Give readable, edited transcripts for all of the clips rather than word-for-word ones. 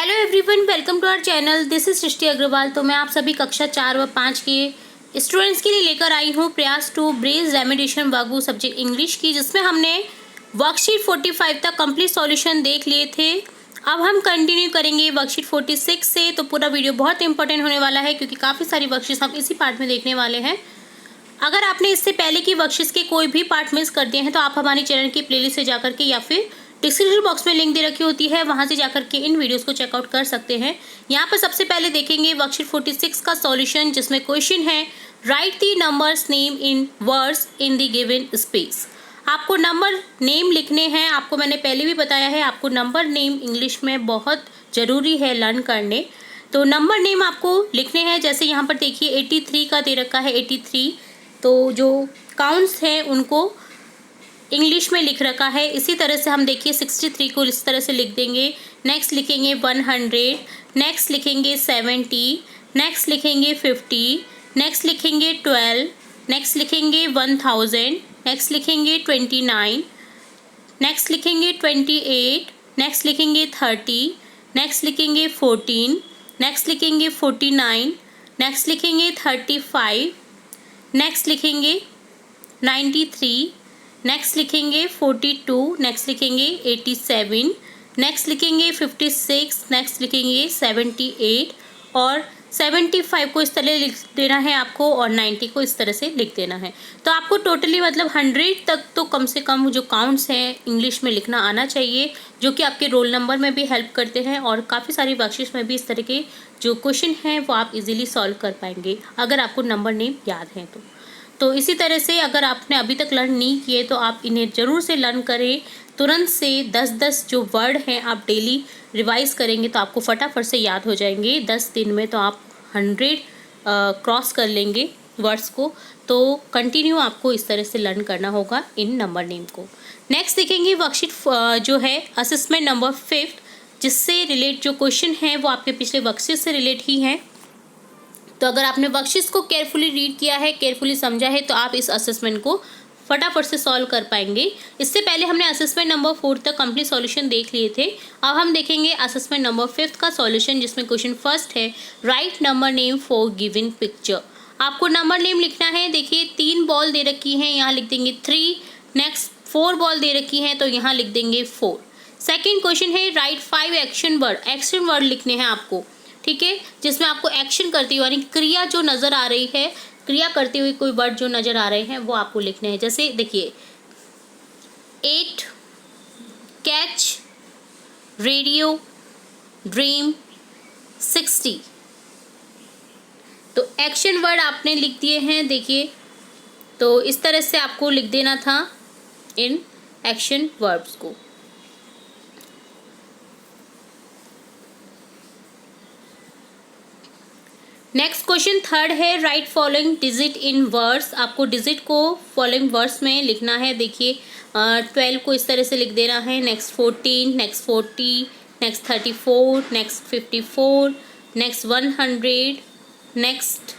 Hello everyone, welcome to our channel. This is Srishti Agarwal. तो मैं आप सभी कक्षा 4 व 5 के स्टूडेंट्स के लिए लेकर आई हूँ Prayas to brace remediation workbook subject English की, जिसमें हमने वर्कशीट 45 तक कंप्लीट सॉल्यूशन देख लिए थे। अब हम कंटिन्यू करेंगे वर्कशीट 46 से। तो पूरा वीडियो बहुत इंपॉर्टेंट होने वाला है क्योंकि काफ़ी सारी वर्कशीट्स हम इसी पार्ट में देखने वाले हैं। अगर आपने इससे पहले की वर्कशीट्स के कोई भी पार्ट मिस कर दिए हैं तो आप हमारे चैनल की प्लेलिस्ट से जाकर के या फिर डिस्क्रिप्शन बॉक्स में लिंक दे रखी होती है, वहां से जाकर के इन वीडियोस को चेकआउट कर सकते हैं। यहाँ पर सबसे पहले देखेंगे वर्कशीट 46 का सॉल्यूशन, जिसमें क्वेश्चन है right the numbers name in words in the given space. आपको नंबर नेम लिखने हैं। आपको मैंने पहले भी बताया है, आपको नंबर नेम इंग्लिश में बहुत ज़रूरी है लर्न करने। तो नंबर नेम आपको लिखने हैं। जैसे यहाँ पर देखिए 83 का दे रखा है 83, तो जो काउंट्स हैं उनको इंग्लिश में लिख रखा है। इसी तरह से हम देखिए 63 को इस तरह से लिख देंगे। नेक्स्ट लिखेंगे 100, नेक्स्ट लिखेंगे 70, नेक्स्ट लिखेंगे 50, नेक्स्ट लिखेंगे 12, नेक्स्ट लिखेंगे 1000, नेक्स्ट लिखेंगे 29, नेक्स्ट लिखेंगे 28, नेक्स्ट लिखेंगे 30, नेक्स्ट लिखेंगे 14, नेक्स्ट लिखेंगे 49, नेक्स्ट लिखेंगे 35, नेक्स्ट लिखेंगे 93, नेक्स्ट लिखेंगे 42, नेक्स्ट लिखेंगे 87, नेक्स्ट लिखेंगे 56, नेक्स्ट लिखेंगे 78 और 75 को इस तरह लिख देना है आपको और 90 को इस तरह से लिख देना है। तो आपको टोटली मतलब 100 तक तो कम से कम जो काउंट्स हैं इंग्लिश में लिखना आना चाहिए, जो कि आपके रोल नंबर में भी हेल्प करते हैं और काफ़ी सारी वर्कशीट्स में भी इस तरह के जो क्वेश्चन हैं वो आप इजीली सॉल्व कर पाएंगे अगर आपको नंबर नेम याद है तो इसी तरह से अगर आपने अभी तक लर्न नहीं किए तो आप इन्हें ज़रूर से लर्न करें। तुरंत से 10-10 जो वर्ड हैं आप डेली रिवाइज करेंगे तो आपको फटाफट से याद हो जाएंगे। 10 दिन में तो आप 100 क्रॉस कर लेंगे वर्ड्स को। तो कंटिन्यू आपको इस तरह से लर्न करना होगा इन नंबर नेम को। नेक्स्ट देखेंगे वर्कशीट जो है असेसमेंट नंबर 5, जिससे रिलेट जो क्वेश्चन हैं वो आपके पिछले वर्कशीट से रिलेट ही हैं। तो अगर आपने वर्कशीट्स को केयरफुली रीड किया है, केयरफुली समझा है, तो आप इस असेसमेंट को फटाफट से सॉल्व कर पाएंगे। इससे पहले हमने असेसमेंट नंबर 4 तक कंप्लीट सॉल्यूशन देख लिए थे। अब हम देखेंगे असेसमेंट नंबर 5 का सॉल्यूशन, जिसमें क्वेश्चन फर्स्ट है right number name for given picture. आपको नंबर नेम लिखना है। देखिए 3 बॉल दे रखी हैं, यहाँ लिख देंगे 3। नेक्स्ट 4 बॉल दे रखी हैं तो यहाँ लिख देंगे 4। सेकेंड क्वेश्चन है right 5 action word. Action word लिखने हैं आपको, ठीक है, जिसमें आपको एक्शन करती हुई यानी क्रिया जो नज़र आ रही है, क्रिया करती हुई कोई वर्ड जो नज़र आ रहे हैं वो आपको लिखने हैं। जैसे देखिए 8, कैच, रेडियो, ड्रीम, 60। तो एक्शन वर्ड आपने लिख दिए हैं। देखिए तो इस तरह से आपको लिख देना था इन एक्शन वर्ब्स को। नेक्स्ट क्वेश्चन थर्ड है right following digit in words. आपको डिजिट को फॉलोइंग वर्ड्स में लिखना है। देखिए 12 को इस तरह से लिख देना है। Next 14, next 40, next 34, next 54, next 100, next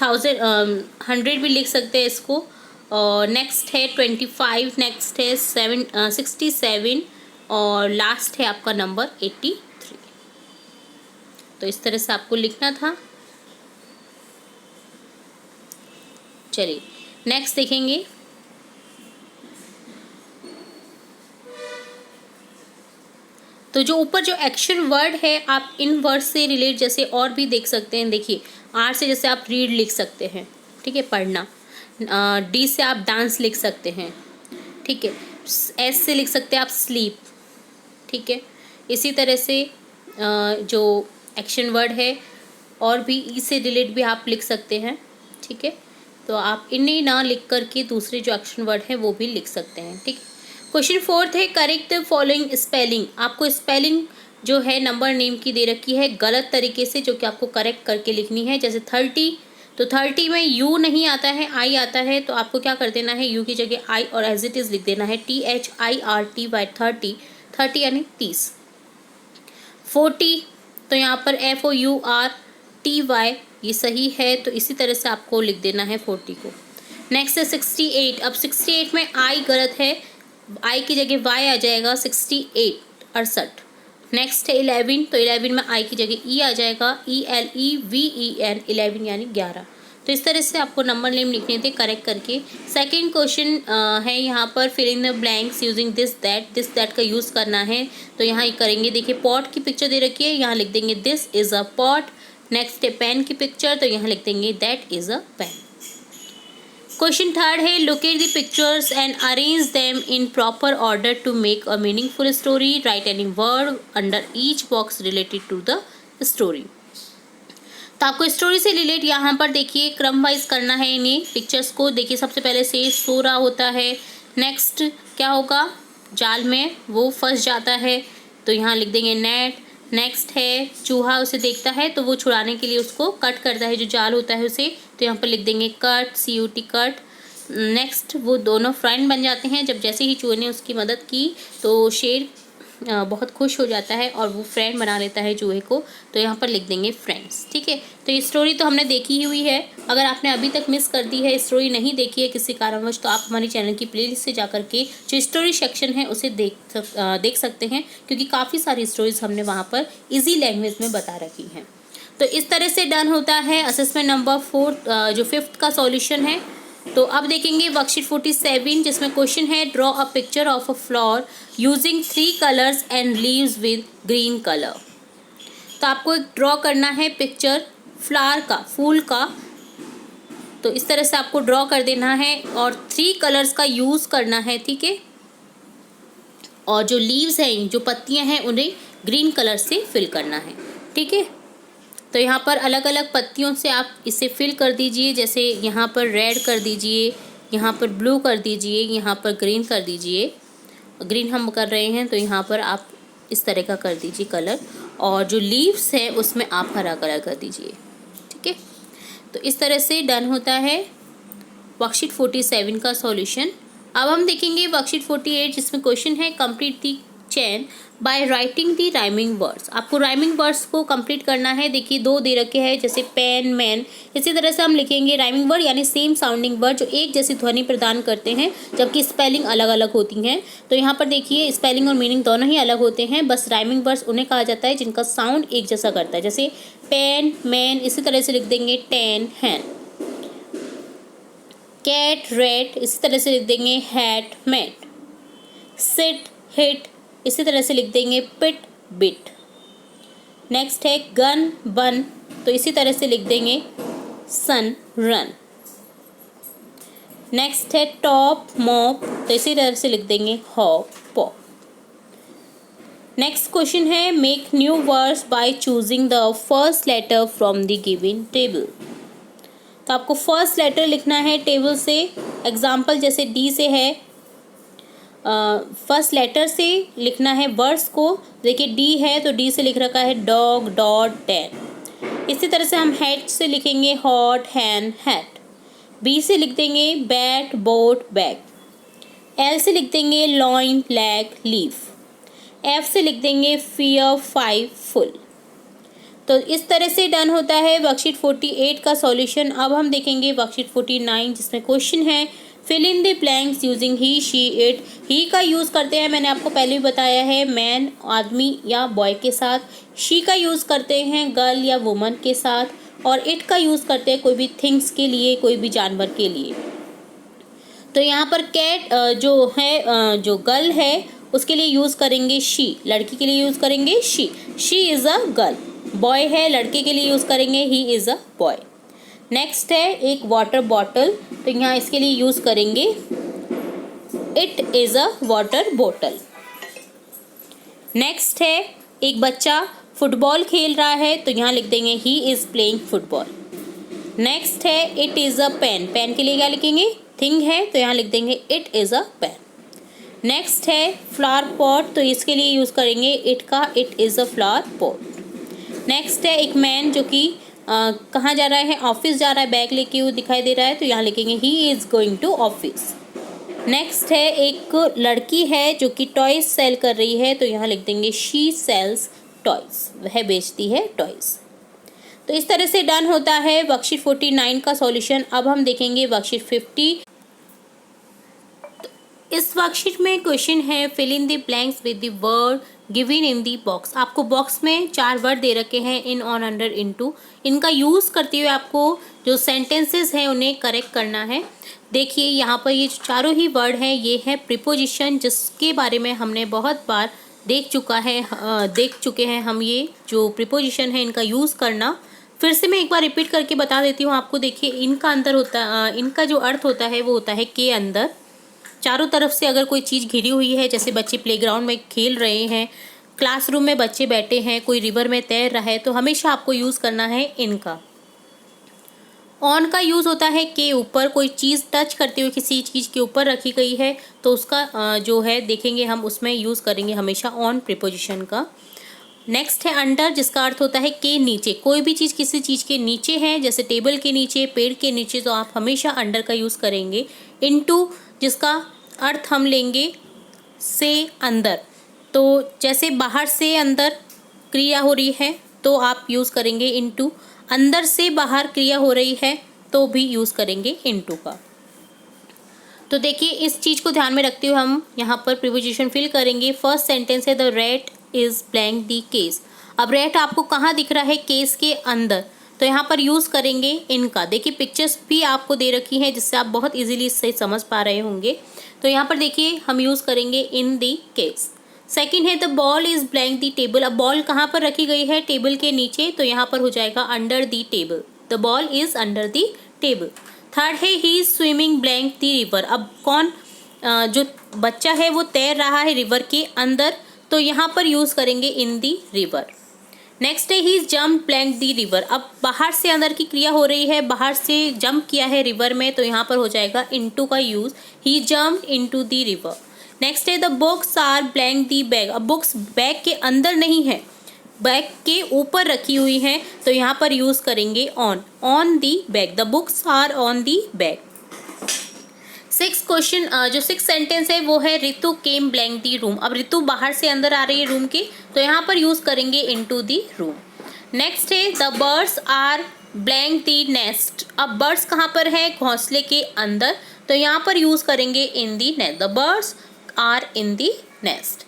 100 भी लिख सकते हैं इसको। और नेक्स्ट है 25, नेक्स्ट है 67 और लास्ट है आपका नंबर 83। तो इस तरह से आपको लिखना था। चलिए नेक्स्ट देखेंगे। तो जो ऊपर जो एक्शन वर्ड है आप इन वर्ड से रिलेट जैसे और भी देख सकते हैं। देखिए आर से जैसे आप रीड लिख सकते हैं, ठीक है, पढ़ना। डी से आप डांस लिख सकते हैं, ठीक है। एस से लिख सकते हैं आप स्लीप, ठीक है। इसी तरह से जो एक्शन वर्ड है और भी ई से रिलेट भी आप लिख सकते हैं, ठीक है। तो आप इन्हें ना लिख करके दूसरे जो एक्शन वर्ड है वो भी लिख सकते हैं, ठीक है। क्वेश्चन फोर्थ है करेक्ट द फॉलोइंग स्पेलिंग। आपको स्पेलिंग जो है नंबर नेम की दे रखी है गलत तरीके से, जो कि आपको करेक्ट करके लिखनी है। जैसे 30, तो 30 में यू नहीं आता है, आई आता है। तो आपको क्या कर देना है, यू की जगह आई और एज इट इज़ लिख देना है THIRTY 30 यानी 30। 40 तो यहाँ पर FOURTY ये सही है, तो इसी तरह से आपको लिख देना है 40 को। नेक्स्ट है 68। अब 68 में आई गलत है, आई की जगह वाई आ जाएगा। 68 68। नेक्स्ट है 11, तो 11 में आई की जगह ई आ जाएगा, ELEVEN, 11 यानी 11। तो इस तरह से आपको नंबर नेम लिखने थे करेक्ट करके। सेकंड क्वेश्चन है यहाँ पर fill in the blanks using this that का यूज़ करना है। तो यहाँ करेंगे, देखिए पॉट की पिक्चर दे रखी है, यहाँ लिख देंगे this is a pot. Next है पेन की पिक्चर, तो यहाँ लिख देंगे that is a pen. Question third है locate the pictures and arrange them in proper order to make a meaningful story, write any word under each box related to the story. तो आपको story से relate यहाँ पर देखिए क्रम wise करना है इन्हें पिक्चर्स को। देखिए सबसे पहले से सो रहा होता है, नेक्स्ट क्या होगा, जाल में वो फंस जाता है, तो यहाँ लिख देंगे नेट। नेक्स्ट है चूहा उसे देखता है तो वो छुड़ाने के लिए उसको कट करता है, जो जाल होता है उसे, तो यहाँ पर लिख देंगे कट, CUT कट। नेक्स्ट वो दोनों फ्रेंड बन जाते हैं, जब जैसे ही चूहे ने उसकी मदद की तो शेर बहुत खुश हो जाता है और वो फ्रेंड बना लेता है चूहे को, तो यहाँ पर लिख देंगे फ्रेंड्स। ठीक है, तो ये स्टोरी तो हमने देखी ही हुई है। अगर आपने अभी तक मिस कर दी है, स्टोरी नहीं देखी है किसी कारणवश, तो आप हमारे चैनल की प्लेलिस्ट से जाकर के जो स्टोरी सेक्शन है उसे देख सकते हैं, क्योंकि काफ़ी सारी स्टोरीज हमने वहाँ पर ईजी लैंग्वेज में बता रखी हैं। तो इस तरह से डन होता है असेसमेंट नंबर 4 जो 5th का सॉल्यूशन है। तो अब देखेंगे वर्कशीट 47, जिसमें क्वेश्चन है draw a picture of a flower using 3 colours and leaves with green colour. तो आपको एक ड्रॉ करना है पिक्चर फ्लावर का, फूल का। तो इस तरह से आपको ड्रॉ कर देना है और 3 कलर्स का यूज़ करना है। ठीक है, और जो लीव्स हैं, जो पत्तियां हैं, उन्हें ग्रीन कलर से फिल करना है। ठीक है, तो यहाँ पर अलग अलग पत्तियों से आप इसे फिल कर दीजिए, जैसे यहाँ पर रेड कर दीजिए, यहाँ पर ब्लू कर दीजिए, यहाँ पर ग्रीन कर दीजिए। ग्रीन हम कर रहे हैं तो यहाँ पर आप इस तरह का कर दीजिए कलर, और जो लीव्स है उसमें आप हरा कलर कर दीजिए। ठीक है, तो इस तरह से डन होता है वर्कशीट 47 का सॉल्यूशन। अब हम देखेंगे वर्कशीट 48, जिसमें क्वेश्चन है complete the chain by writing the rhyming words. आपको राइमिंग वर्ड्स को कंप्लीट करना है। देखिए 2 दे रखे हैं, जैसे पेन, मैन। इसी तरह से हम लिखेंगे राइमिंग वर्ड, यानी सेम साउंडिंग वर्ड जो एक जैसी ध्वनि प्रदान करते हैं, जबकि स्पेलिंग अलग अलग होती हैं। तो यहाँ पर देखिए स्पेलिंग और मीनिंग दोनों ही अलग होते हैं, बस राइमिंग वर्ड्स उन्हें कहा जाता है जिनका साउंड एक जैसा करता है, जैसे पेन, मैन। इसी तरह से लिख देंगे टेन, हैन। Cat, rate. इसी तरह से लिख देंगे हैट, मैट। Seat, hit. इसी तरह से लिख देंगे पिट, बिट। नेक्स्ट है गन, बन। तो इसी तरह से लिख देंगे सन, रन। नेक्स्ट है टॉप, मॉप। तो इसी तरह से लिख देंगे हॉप, पॉप। नेक्स्ट क्वेश्चन है make new words by choosing the first letter from the given table. तो आपको फर्स्ट लेटर लिखना है टेबल से। एग्जाम्पल जैसे डी से है, फर्स्ट लेटर से लिखना है वर्ड्स को। देखिए डी है तो डी से लिख रखा है डॉग, डॉट, डैन। इसी तरह से हम हैट से लिखेंगे हॉट, हैन, हैट। बी से लिख देंगे बैट, बोट, बैग। एल से लिख देंगे लॉइन, लैग, लीफ। एफ से लिख देंगे फियर, 5, फुल। तो इस तरह से डन होता है वर्कशीट 48 का सॉल्यूशन। अब हम देखेंगे वर्कशीट 49, जिसमें क्वेश्चन है fill in the blanks using he, she, it. He का यूज़ करते हैं, मैंने आपको पहले भी बताया है, मैन, आदमी या बॉय के साथ। शी का यूज़ करते हैं गर्ल या वुमन के साथ, और इट का यूज़ करते हैं कोई भी थिंग्स के लिए, कोई भी जानवर के लिए। तो यहाँ पर कैट जो है, जो गर्ल है उसके लिए यूज़ करेंगे शी, लड़की के लिए यूज़ करेंगे she, she is a girl. Boy है, लड़के के लिए यूज़ करेंगे he is a boy. Next है एक वाटर बॉटल, तो यहाँ इसके लिए यूज़ करेंगे it is a water bottle. Next है एक बच्चा फुटबॉल खेल रहा है, तो यहाँ लिख देंगे he is playing football. Next है it is a pen, pen के लिए क्या लिखेंगे, थिंग है, तो यहाँ लिख देंगे it is a pen. Next है फ्लावर पॉट, तो इसके लिए यूज़ करेंगे इट का, it is a flower pot. Next है एक मैन जो कि कहाँ जा रहा है, ऑफिस जा रहा है, बैग लेके हुए दिखाई दे रहा है, तो यहाँ लिखेंगे he is going to office. Next है एक लड़की है जो कि टॉयज सेल कर रही है, तो यहाँ लिख देंगे शी सेल्स टॉयज, वह बेचती है टॉयज। तो इस तरह से डन होता है वर्कशीट 49 का सॉल्यूशन। अब हम देखेंगे वर्कशीट 50। इस वर्कशीट में क्वेश्चन है fill in the blanks with the word given in the box. आपको बॉक्स में 4 वर्ड दे रखे हैं, इन, ऑन, अंडर, इनटू। इनका यूज़ करते हुए आपको जो सेंटेंसेस हैं उन्हें करेक्ट करना है। देखिए यहाँ पर ये चारों ही वर्ड हैं, ये है प्रीपोजिशन, जिसके बारे में हमने बहुत बार देख चुके हैं हम। ये जो प्रीपोजिशन है इनका यूज़ करना फिर से मैं एक बार रिपीट करके बता देती हूँ आपको। देखिए इनका जो अर्थ होता है वो होता है के अंदर। चारों तरफ से अगर कोई चीज़ घिरी हुई है, जैसे बच्चे प्लेग्राउंड में खेल रहे हैं, क्लासरूम में बच्चे बैठे हैं, कोई रिवर में तैर रहा है, तो हमेशा आपको यूज़ करना है इनका। ऑन का यूज़ होता है के ऊपर, कोई चीज़ टच करते हुए किसी चीज़ के ऊपर रखी गई है तो उसका जो है देखेंगे हम, उसमें यूज़ करेंगे हमेशा ऑन प्रीपोजिशन का। नेक्स्ट है अंडर, जिसका अर्थ होता है के नीचे। कोई भी चीज़ किसी चीज़ के नीचे है, जैसे टेबल के नीचे, पेड़ के नीचे, तो आप हमेशा अंडर का यूज़ करेंगे। इनटू, जिसका अर्थ हम लेंगे से अंदर, तो जैसे बाहर से अंदर क्रिया हो रही है तो आप यूज़ करेंगे इनटू। अंदर से बाहर क्रिया हो रही है तो भी यूज़ करेंगे इनटू का। तो देखिए इस चीज़ को ध्यान में रखते हुए हम यहाँ पर प्रीपोजिशन फिल करेंगे। फर्स्ट सेंटेंस है the rat is blank the case. अब रैट आपको कहाँ दिख रहा है? केस के अंदर, तो यहाँ पर यूज़ करेंगे इनका। देखिए पिक्चर्स भी आपको दे रखी हैं जिससे आप बहुत इजीली इससे समझ पा रहे होंगे। तो यहाँ पर देखिए हम यूज़ करेंगे इन दी केस। सेकंड है the ball is blank the table. अब बॉल कहाँ पर रखी गई है? टेबल के नीचे, तो यहाँ पर हो जाएगा under the table. The ball is under the table. Third है he is swimming blank the river. अब कौन जो बच्चा है वो तैर रहा है रिवर के अंदर, तो यहाँ पर यूज़ करेंगे इन दी रिवर। नेक्स्ट है ही जम्प ब्लैंक दी रिवर। अब बाहर से अंदर की क्रिया हो रही है, बाहर से जंप किया है रिवर में, तो यहाँ पर हो जाएगा इनटू का use, he jump into the river. Next है the books are blank the bag. अब बुक्स बैग के अंदर नहीं है, बैग के ऊपर रखी हुई हैं, तो यहाँ पर यूज़ करेंगे on the bag. The books are on the bag. जो सिक्स सेंटेंस है वो है ऋतु केम ब्लैंक दी रूम। अब ऋतु बाहर से अंदर आ रही है रूम के, तो यहाँ पर यूज़ करेंगे इनटू दी रूम। नेक्स्ट है the birds are blank the nest. अब बर्ड्स कहाँ पर है? घोंसले के अंदर, तो यहाँ पर यूज़ करेंगे in the nest. The birds are in the nest.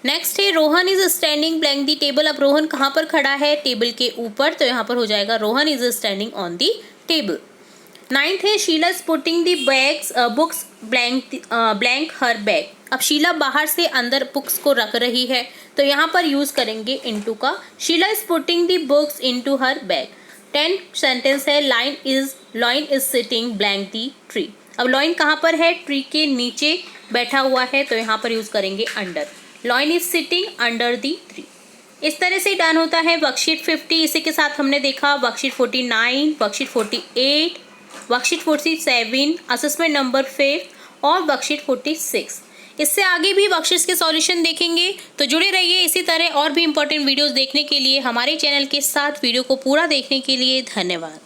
Next है Rohan is standing blank the table. अब रोहन कहाँ पर खड़ा है? टेबल के ऊपर, तो यहाँ पर हो जाएगा Rohan is standing on the table. Ninth है Sheela is putting the books blank her bag. अब शीला बाहर से अंदर बुक्स को रख रही है, तो यहाँ पर यूज़ करेंगे इनटू का। Sheela is putting the books into her bag. 10th sentence है lion is sitting blank the tree. अब लॉइन कहाँ पर है? ट्री के नीचे बैठा हुआ है, तो यहाँ पर यूज़ करेंगे under. Lion is sitting under the tree. इस तरह से डन होता है वर्कशीट 50। इसी के साथ हमने देखा worksheet 49, worksheet 48, worksheet 47, assessment number 5 और वर्कशीट 46। इससे आगे भी वर्कशीट्स के सॉल्यूशन देखेंगे, तो जुड़े रहिए इसी तरह और भी इंपॉर्टेंट वीडियोस देखने के लिए। हमारे चैनल के साथ वीडियो को पूरा देखने के लिए धन्यवाद।